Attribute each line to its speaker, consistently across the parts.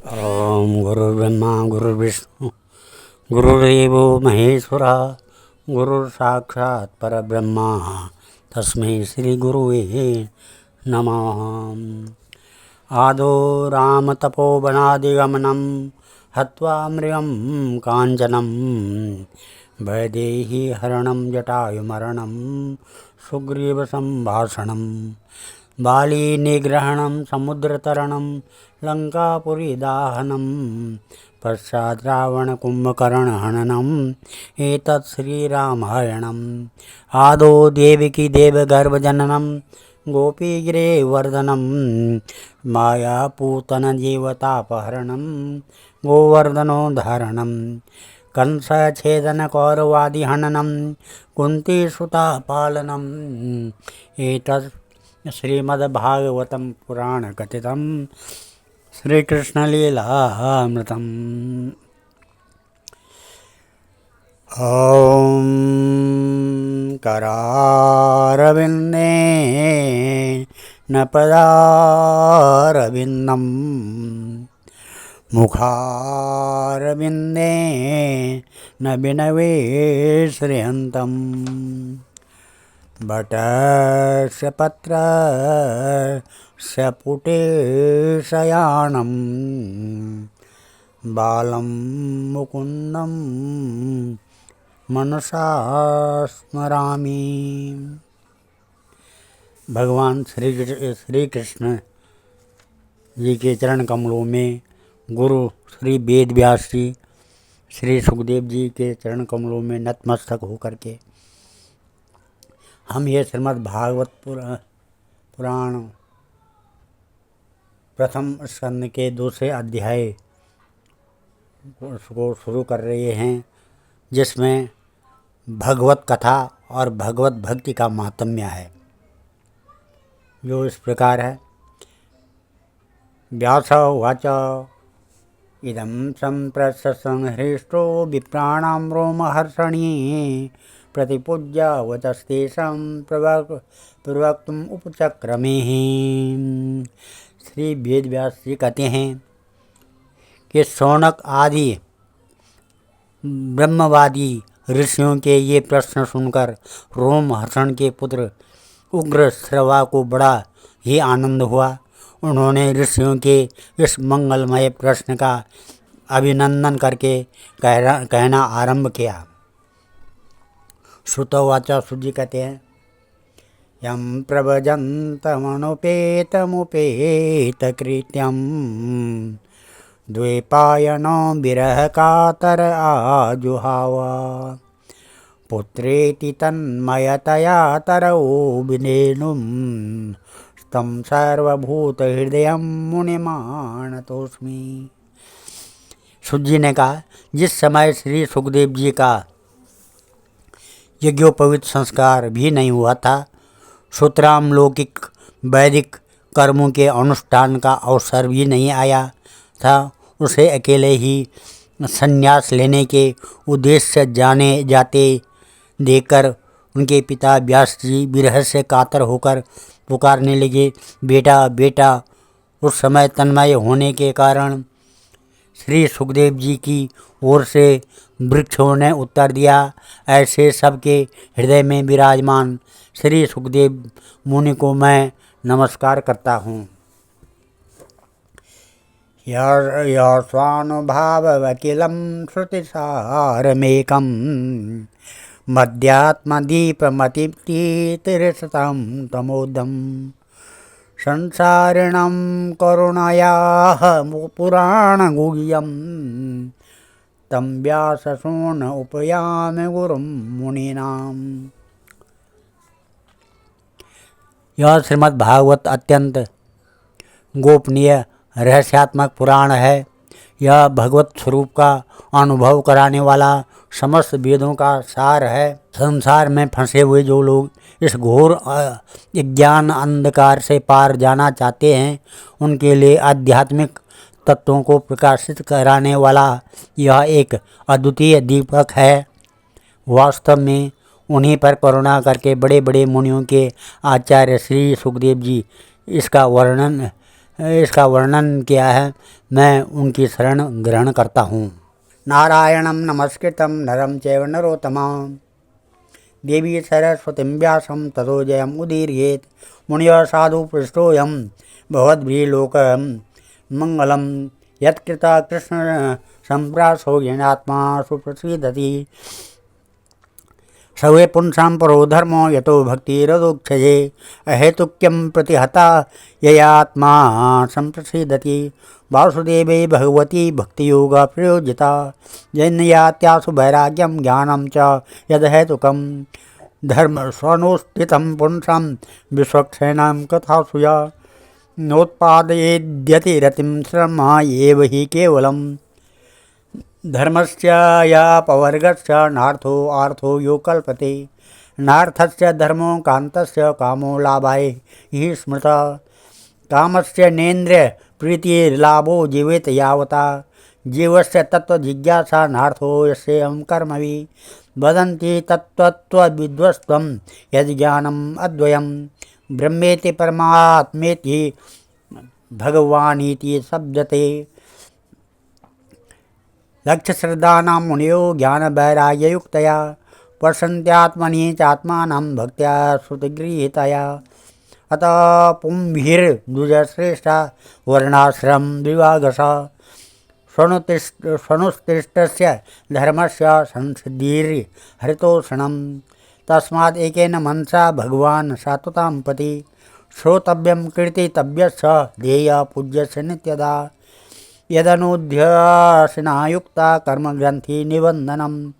Speaker 1: ओम गुरुर्ब्रह्मा गुरुर्विष्णु गुरुर्देवो महेश्वरा गुरुर्साक्षात् परब्रह्मा तस्मै श्री गुरुवे नमः। आदो रामतपोवनादिगमनं हत्वा मृगं काञ्चनं वैदेही हरणं जटायुमरणं सुग्रीवसम्भाषणं बाली निग्रहणं समुद्रतरणं लंकापुरीदाहनं पश्चात् रावणकुम्भकर्णहननम् एतत् श्रीरामायणम्। आदौ देवकी देवगर्भजननं गोपीगिरिवर्धनं मायापूतनजीवतापहरणं गोवर्धनोद्धारणं कंसच्छेदनकौरवादिहननं कुन्तीसुतापालनम् एतत् श्रीमद्भागवतं पुराणकथितं श्रीकृष्णलीलामृतम्। ॐ करारविन्दे न पदारविन्दं मुखारविन्दे न विनवेश्रियन्तम् बटस्य पत्रस्य पुटे शयानं बालं मुकुन्दं मनसा स्मरामि। भगवान श्री कृष्ण जी के चरण कमलों में गुरु श्री वेद व्यास जी श्री सुखदेव जी के चरण कमलों में नतमस्तक होकर के हम ये श्रीमद् भागवत पुराण प्रथम स्कंद के दूसरे अध्याय को शुरू कर रहे हैं, जिसमें भगवत कथा और भगवत भक्ति का माहात्म्य है, जो इस प्रकार है। व्यास उवाच इदं सम्प्रसंहृष्टो विप्राणां रोमहर्षणी प्रतिपूज्य वचस्तेषां प्रवक्तुम् उपचक्रमे। श्री वेद व्यास जी कहते हैं कि शौनक आदि ब्रह्मवादी ऋषियों के ये प्रश्न सुनकर रोमहर्षण के पुत्र उग्रश्रवा को बड़ा ही आनंद हुआ। उन्होंने ऋषियों के इस मंगलमय प्रश्न का अभिनंदन करके कहना आरंभ किया। श्रुतवाचा सुजी कहते हैं यम प्रव्रजन्तमनुपेतमुपेतकृत्यं द्वैपायनो विरह कातर आजुहावा पुत्रेति तन्मयतया तरौ विनेनुं तं सर्वभूतहृदयं मुनिमानतोऽस्मि। सुजी ने कहा, जिस समय श्री सुखदेव जी का यज्ञोपवीत संस्कार भी नहीं हुआ था, सूत्राम लौकिक वैदिक कर्मों के अनुष्ठान का अवसर भी नहीं आया था, उसे अकेले ही संन्यास लेने के उद्देश्य से जाते देखकर उनके पिता व्यास जी विरह से कातर होकर पुकारने लगे, बेटा बेटा। उस समय तन्मय होने के कारण श्री सुखदेव जी की ओर से वृक्षों ने उत्तर दिया, ऐसे सबके हृदय में विराजमान श्री सुखदेव मुनि को मैं नमस्कार करता हूँ। स्वानुभाववकिलं श्रुतिसारमेकं मध्यात्मदीपमतितीतिरसतां तमोदं संसारिणं करुणयाः पुराणगुह्यं तं व्याससून उपयामि गुरुं मुनीनाम्। यह श्रीमद् भागवत अत्यंत गोपनीय रहस्यात्मक पुराण है। यह भगवत स्वरूप का अनुभव कराने वाला समस्त वेदों का सार है। संसार में फंसे हुए जो लोग इस घोर ज्ञान अंधकार से पार जाना चाहते हैं, उनके लिए आध्यात्मिक तत्वों को प्रकाशित कराने वाला यह एक अद्वितीय दीपक है। वास्तव में उन्हीं पर करुणा करके बड़े बड़े मुनियों के आचार्य श्री सुखदेव जी इसका वर्णन इसका वर्णन किया है, मैं उनकी शरण ग्रहण करता हूँ। नारायणं नमस्कृतं नरं चैव नरोत्तमं देवी सरस्वतीं व्यासं ततो जयम् उदीरयेत्। मुनयः साधु पृष्ठोऽयं भवद्भिः लोकं मङ्गलं यत्कृता कृष्ण संप्रासो येनात्मा सुप्रसीदति। सर्वे पुंसां परो धर्मो यतो भक्तिरदोक्षये अहेतुक्यं प्रतिहता ययात्मा संप्रसीदति। वासुदेवे भगवती भक्तियोगा प्रयोजिता जैन्यात्यासु वैराग्यं ज्ञानं च यदहेतुकं धर्म स्वनुष्ठितं पुंसां विश्वक्षेणां कथासु या नोत्पादयेद्यति रतिं श्रम एव हि केवलम्। धर्मस्य यापवर्गस्य नार्थो आर्थो यो कल्पते नार्थस्य धर्मो कान्तस्य कामो लाभाय हि स्मृतः। कामस्य नेन्द्रिय प्रीतिर्लाभो जीवेत यावता जीवस्य तत्त्वजिज्ञासा नार्थो यस्येयं कर्मवि वदन्ति तत्त्वविद्वस्त्वं यज्ज्ञानम् अद्वयं ब्रह्मेति परमात्मेति भगवानीति शब्दते। लक्ष्यश्रद्धानां मुनयो ज्ञानवैराग्ययुक्तया पश्यन्त्यात्मनि चात्मानं भक्त्या श्रुतिगृहीतया। अतः पुंभिर्द्विजश्रेष्ठा वर्णाश्रम विभागशः स्वनुष्ठितस्य धर्मस्य संसिद्धिर्हृतोषणं। तस्माद् एकेन मनसा भगवान् सात्वतां पति श्रोतव्यं कीर्तितव्यश्च ध्येयः पूज्यस्य नित्यदा। यदनुध्यासिना युक्ता कर्मग्रन्थि निबन्धनं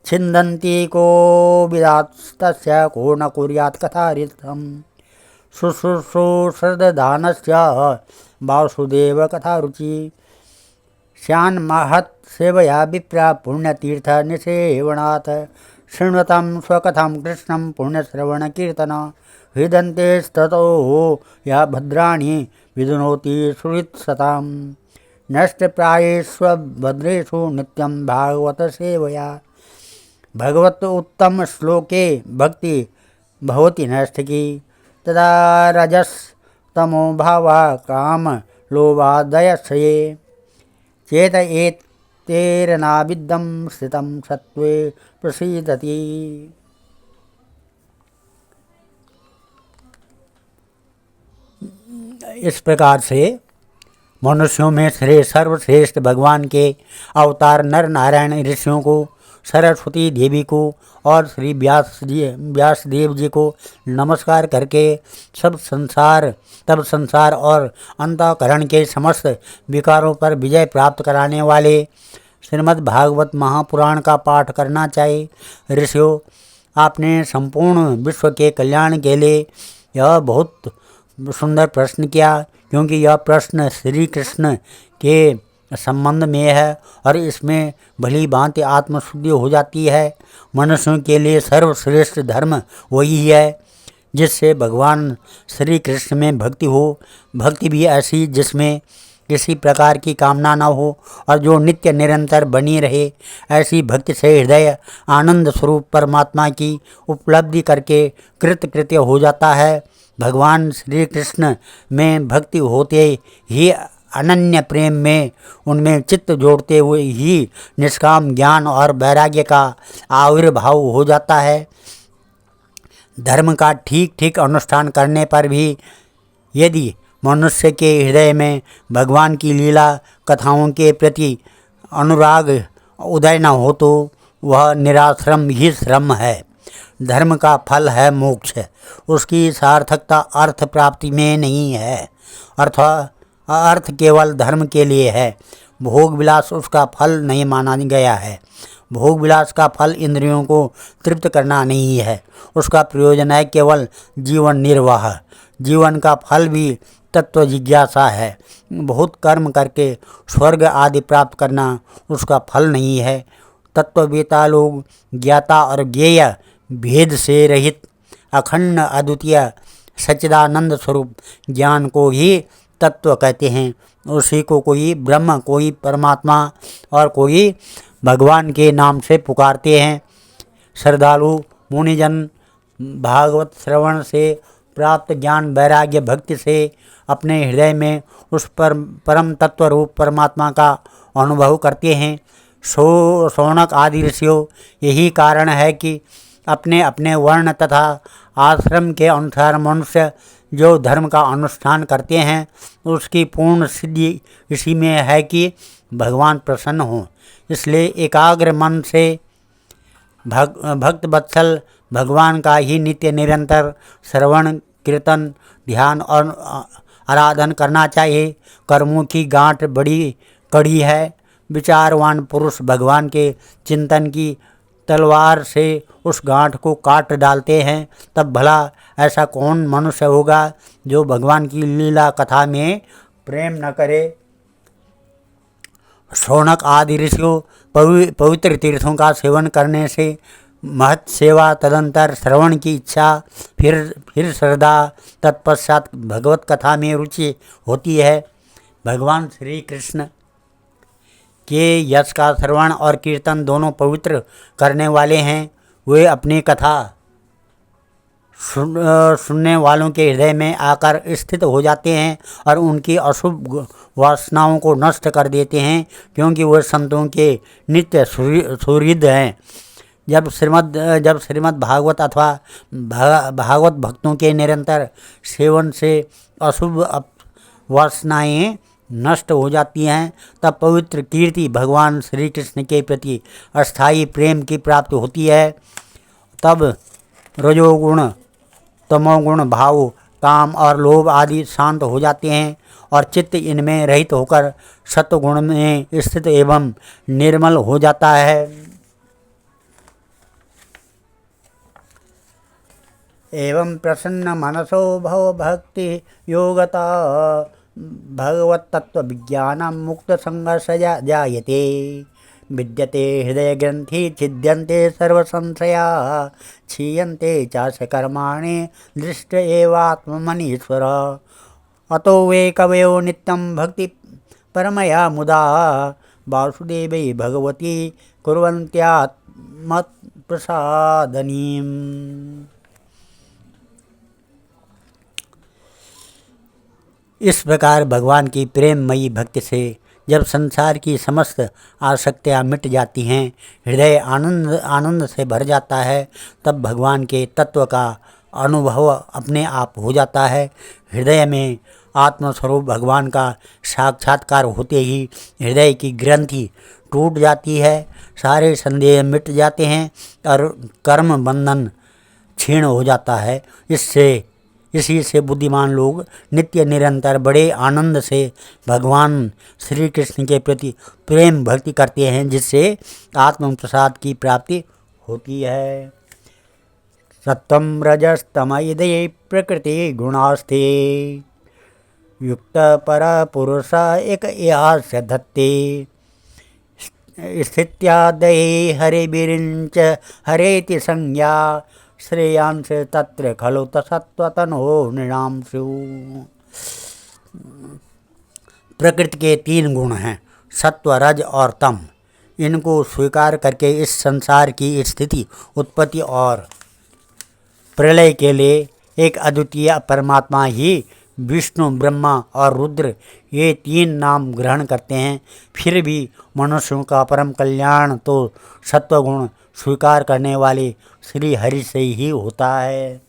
Speaker 1: छिन्दन्ति को विदास्तस्य को न कुर्यात् कथारितं। शुश्रूषुश्रद्धानस्य वासुदेव कथारुचि स्यान्महत् सेवया विप्रा पुण्यतीर्थनिसेवनात्। शृण्वतां स्वकथां कृष्णं पुण्यश्रवणकीर्तन हृदन्तेस्ततो या भद्राणि विदुनोति सुहृत्सताम्। नष्टप्रायेष्वभद्रेषु नित्यं भागवत सेवया भगवत उत्तम श्लोके भक्ति भवति नैष्ठिकी। तदा रजस्तमो भावा काम लोभादयक्षये चेत एतेरनाविद्धं स्थितं सत्त्वे प्रसीदति। इस प्रकार से मनुष्यों में सर्वश्रेष्ठ भगवान के अवतार नर नारायण ऋषियों को, सरस्वती देवी को और श्री व्यास देव जी को नमस्कार करके तब संसार और अंतःकरण के समस्त विकारों पर विजय प्राप्त कराने वाले श्रीमद् भागवत महापुराण का पाठ करना चाहिए। ऋषियों, आपने संपूर्ण विश्व के कल्याण के लिए यह बहुत सुंदर प्रश्न किया, क्योंकि यह प्रश्न श्री कृष्ण के संबंध में है और इसमें भली भांति आत्मशुद्धि हो जाती है। मनुष्यों के लिए सर्वश्रेष्ठ धर्म वही है जिससे भगवान श्री कृष्ण में भक्ति हो। भक्ति भी ऐसी जिसमें किसी प्रकार की कामना न हो और जो नित्य निरंतर बनी रहे। ऐसी भक्ति से हृदय आनंद स्वरूप परमात्मा की उपलब्धि करके कृतकृत्य हो जाता है। भगवान श्री कृष्ण में भक्ति होते ही अनन्य प्रेम में उनमें चित्त जोड़ते हुए ही निष्काम ज्ञान और वैराग्य का आविर्भाव हो जाता है। धर्म का ठीक ठीक अनुष्ठान करने पर भी यदि मनुष्य के हृदय में भगवान की लीला कथाओं के प्रति अनुराग उदय न हो तो वह निराश्रम ही श्रम है। धर्म का फल है मोक्ष, उसकी सार्थकता अर्थ प्राप्ति में नहीं है। अर्थ केवल धर्म के लिए है। भोग विलास उसका फल नहीं माना गया है। भोग विलास का फल इंद्रियों को तृप्त करना नहीं है, उसका प्रयोजन है केवल जीवन निर्वाह। जीवन का फल भी तत्व जिज्ञासा है। बहुत कर्म करके स्वर्ग आदि प्राप्त करना उसका फल नहीं है। तत्ववेता लोग ज्ञाता और ज्ञेय भेद से रहित अखंड अद्वितीय सच्चिदानंद स्वरूप ज्ञान को ही तत्व कहते हैं। उसी को कोई ब्रह्म, कोई परमात्मा और कोई भगवान के नाम से पुकारते हैं। श्रद्धालु मुनिजन भागवत श्रवण से प्राप्त ज्ञान वैराग्य भक्ति से अपने हृदय में उस परम तत्व रूप परमात्मा का अनुभव करते हैं। शौनक आदि ऋषियों, यही कारण है कि अपने अपने वर्ण तथा आश्रम के अनुसार मनुष्य जो धर्म का अनुष्ठान करते हैं उसकी पूर्ण सिद्धि इसी में है कि भगवान प्रसन्न हों। इसलिए एकाग्र मन से भक्त वत्सल भगवान का ही नित्य निरंतर श्रवण कीर्तन ध्यान और आराधन करना चाहिए। कर्मों की गांठ बड़ी कड़ी है। विचारवान पुरुष भगवान के चिंतन की तलवार से उस गांठ को काट डालते हैं। तब भला ऐसा कौन मनुष्य होगा जो भगवान की लीला कथा में प्रेम न करे। शौनक आदि ऋषियों, पवित्र तीर्थों का सेवन करने से महत सेवा, तदंतर श्रवण की इच्छा, फिर श्रद्धा, तत्पश्चात भगवत कथा में रुचि होती है। भगवान श्री कृष्ण के यश का श्रवण और कीर्तन दोनों पवित्र करने वाले हैं। वे अपनी कथा सुनने वालों के हृदय में आकर स्थित हो जाते हैं और उनकी अशुभ वासनाओं को नष्ट कर देते हैं, क्योंकि वे संतों के नित्य सुहृद हैं। जब श्रीमद् भागवत अथवा भागवत भक्तों के निरंतर सेवन से अशुभ वासनाएं नष्ट हो जाती हैं, तब पवित्र कीर्ति भगवान श्री कृष्ण के प्रति अस्थायी प्रेम की प्राप्ति होती है। तब रजोगुण तमोगुण भाव, काम और लोभ आदि शांत हो जाते हैं और चित्त इनमें रहित होकर सत्वगुण में स्थित एवं निर्मल हो जाता है। एवं प्रसन्न मनसो भव भक्ति योगता भगवत तत्व विज्ञान मुक्त संघर्ष जायते। विद्यते हृदय ग्रंथि छिद्यन्ते सर्व संशया क्षीयन्ते चास्य कर्माणि दृष्ट एवात्मनीश्वर। अतो वे कवयो नित्यं भक्ति परमया मुदा वासुदेवे भगवती कुर्वन्त्यात्मप्रसादनीम्। इस प्रकार भगवान की प्रेममयी भक्ति से जब संसार की समस्त आसक्तियाँ मिट जाती हैं, हृदय आनंद से भर जाता है, तब भगवान के तत्व का अनुभव अपने आप हो जाता है। हृदय में आत्मस्वरूप भगवान का साक्षात्कार होते ही हृदय की ग्रंथि टूट जाती है, सारे संदेह मिट जाते हैं और कर्म बंधन क्षीण हो जाता है। इसी से बुद्धिमान लोग नित्य निरंतर बड़े आनंद से भगवान श्री कृष्ण के प्रति प्रेम भक्ति करते हैं, जिससे आत्म प्रसाद की प्राप्ति होती है। सत्वं रजस्तम इदये प्रकृति गुणास्ते युक्त पर पुरुष एक यास्य धत्ते स्थित्यादये हरिबिरिंच हरेति संज्ञा श्रेयांश तत्र खलु सत्वतनो नृणांशु। प्रकृति के 3 गुण हैं, सत्व रज और तम। इनको स्वीकार करके इस संसार की स्थिति, उत्पत्ति और प्रलय के लिए एक अद्वितीय परमात्मा ही विष्णु, ब्रह्मा और रुद्र ये 3 नाम ग्रहण करते हैं। फिर भी मनुष्यों का परम कल्याण तो सत्वगुण स्वीकार करने वाले श्री हरि से ही होता है।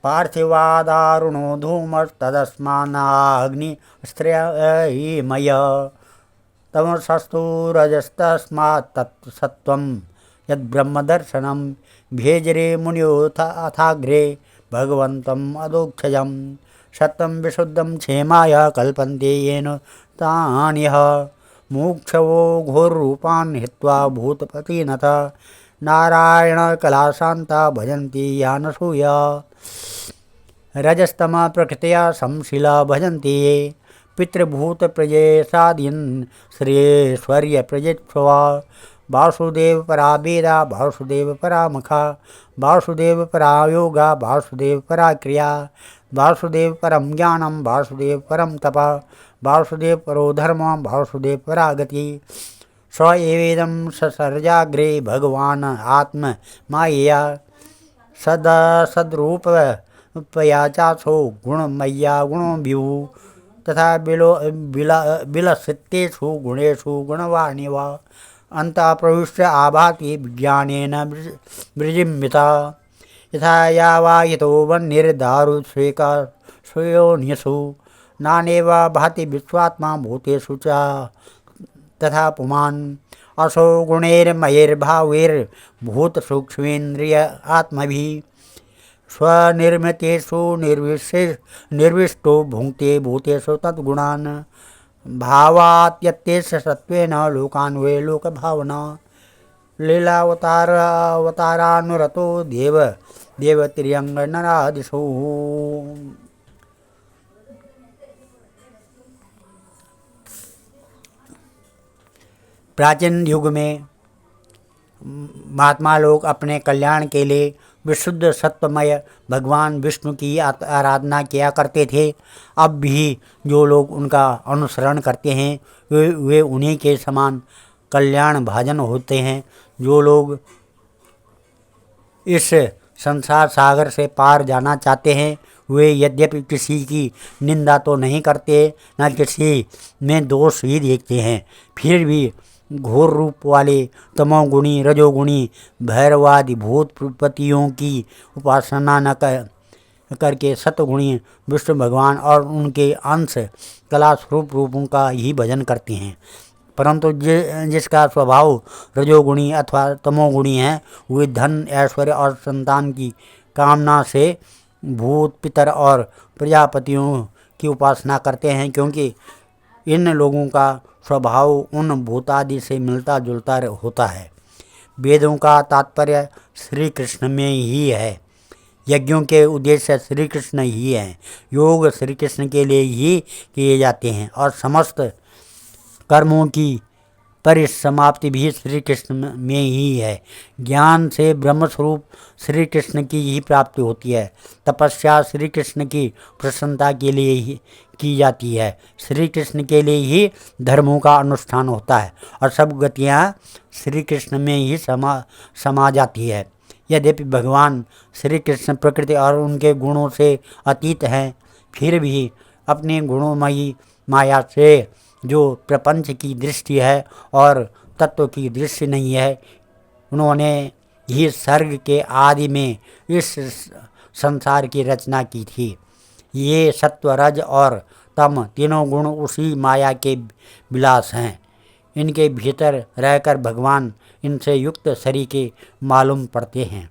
Speaker 1: पार्थिवादारुणो धूमस्तदस्मान्नाग्नि स्त्रयीमय तमसस्तु रजस्तस्मात् तत्सत्त्वं यद्ब्रह्मदर्शनं भेजरे मुनियो अथाग्रे भगवन्तम् अदोक्षजं सत्यं विशुद्धं क्षेमाय कल्पन्ते येन तान्यः मोक्षवो घोररूपान् हित्वा भूतपतिनथ नारायण कलाशान्ता भजन्ति यानसूया। रजस्तमा प्रकृत्या संशिला भजन्ति ये पितृभूत प्रजेशादीन् श्रेयश्वर्य प्रजेत्स्वा। वासुदेव परा वेदा वासुदेव परा मुखा वासुदेव परा योगा वासुदेव परा क्रिया वासुदेव परम ज्ञानम वासुदेव परम तपः वासुदेव परो धर्म वासुदेव परा गति। स एवेदं ससर्जाग्रे भगवान् आत्म मायया सद्रूप पयाचासो गुणमय्या गुणो विभु तथा विलसितेषु गुणेषु गुणवानिव अन्तः प्रविश्य आभाति विज्ञानेन विजिम्बिता यथा यावायतो वह्निर्दारुस्वेका स्वयोनिषु नानेव भाति विश्वात्मा भूतेषु च तथा पुमान् असो गुणैर्मयैर्भावैर्भूतसूक्ष्मेन्द्रिय आत्मभिः स्वनिर्मितेषु निर्विष्टो भुङ्क्ते भूतेषु तद्गुणान् भावात्यत्यस्य सत्त्वेन लोकान्वये लोकभावना लीलावतारानुरतो देवतिर्यङ्गनरादिषु। प्राचीन युग में महात्मा लोग अपने कल्याण के लिए विशुद्ध सत्वमय भगवान विष्णु की आराधना किया करते थे। अब भी जो लोग उनका अनुसरण करते हैं वे उन्हीं के समान कल्याण भाजन होते हैं। जो लोग इस संसार सागर से पार जाना चाहते हैं वे यद्यपि किसी की निंदा तो नहीं करते न किसी में दोष ही देखते हैं, फिर भी घोर रूप वाले तमोगुणी रजोगुणी भैरवादि भूतपतियों की उपासना न करके सतगुणी विष्णु भगवान और उनके अंश कला स्वरूप रूपों का ही भजन करते हैं। परंतु जिसका स्वभाव रजोगुणी अथवा तमोगुणी है वे धन ऐश्वर्य और संतान की कामना से भूत पितर और प्रजापतियों की उपासना करते हैं, क्योंकि इन लोगों का स्वभाव उन भूतादि से मिलता जुलता होता है। वेदों का तात्पर्य श्री कृष्ण में ही है, यज्ञों के उद्देश्य श्री कृष्ण ही हैं, योग श्री कृष्ण के लिए ही किए जाते हैं और समस्त कर्मों की परिसमाप्ति भी श्री कृष्ण में ही है। ज्ञान से ब्रह्मस्वरूप श्री कृष्ण की ही प्राप्ति होती है। तपस्या श्री कृष्ण की प्रसन्नता के लिए ही की जाती है, श्री कृष्ण के लिए ही धर्मों का अनुष्ठान होता है और सब गतियाँ श्री कृष्ण में ही समा जाती है। यद्यपि भगवान श्री कृष्ण प्रकृति और उनके गुणों से अतीत हैं, फिर भी अपने गुणोमयी माया से जो प्रपंच की दृष्टि है और तत्व की दृष्टि नहीं है, उन्होंने ही सर्ग के आदि में इस संसार की रचना की थी। ये सत्व रज और तम तीनों गुण उसी माया के विलास हैं। इनके भीतर रहकर भगवान इनसे युक्त सरीके मालूम पड़ते हैं।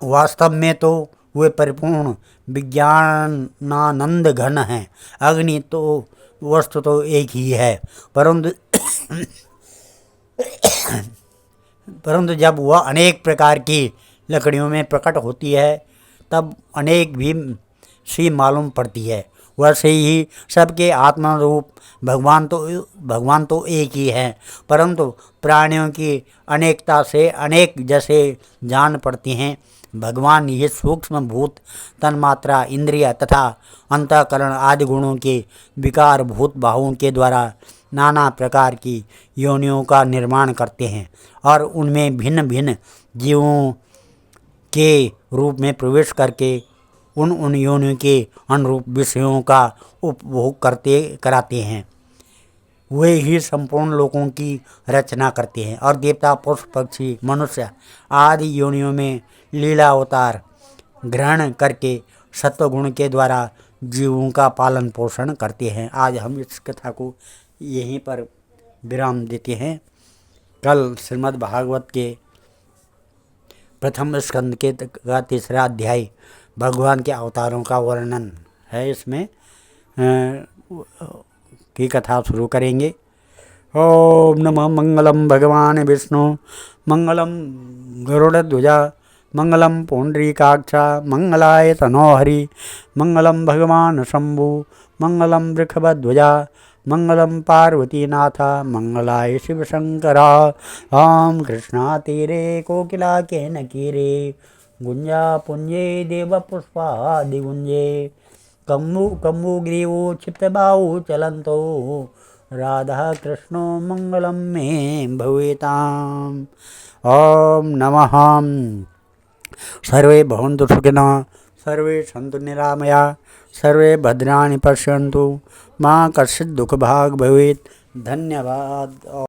Speaker 1: वास्तव में तो वे परिपूर्ण विज्ञानानंद घन हैं। अग्नि तो वस्तु तो एक ही है, परंतु जब वह अनेक प्रकार की लकड़ियों में प्रकट होती है तब अनेक भी सी मालूम पड़ती है। वैसे ही सबके आत्मा रूप भगवान तो एक ही है, परंतु प्राणियों की अनेकता से अनेक जैसे जान पड़ती हैं। भगवान ये सूक्ष्म भूत तन्मात्रा इंद्रिय तथा अंतःकरण आदि गुणों के विकार भूत बाहुओं के द्वारा नाना प्रकार की योनियों का निर्माण करते हैं और उनमें भिन्न भिन्न जीवों के रूप में प्रवेश करके उन योनियों के अनुरूप विषयों का उपभोग कराते हैं। वे ही संपूर्ण लोकों की रचना करते हैं और देवता पुष्प पक्षी मनुष्य आदि योनियों में लीला अवतार ग्रहण करके सत्वगुण के द्वारा जीवों का पालन पोषण करते हैं। आज हम इस कथा को यहीं पर विराम देते हैं। कल श्रीमद् भागवत के प्रथम स्कंद के का तीसरा अध्याय भगवान के अवतारों का वर्णन है, इसमें की कथा शुरू करेंगे। ओम नमः मंगलम भगवान विष्णु मंगलम गरुड़ध्वजा मंगलम पुंडरीकाक्षा मंगलाय तनोहरि मंगलम भगवान शंभु मंगलम वृषभध्वजा मंगलम पार्वतीनाथ मंगलाय शिव शंकरा। ओम कृष्णा तीरे कोकिला के नकीरे गुंजा पुंजे देव पुष्पादि गुंजे कम्बु ग्रीवो क्षिप्तबाहु चलंतो राधा कृष्णो मंगलम में भवेताम्। ओम नमः। सर्वे भवन्तु सुखिनः सर्वे सन्तु निरामया, सर्वे भद्राणि पश्यन्तु, मां कश्चित् दुःखभाग् भवेत्। धन्यवाद।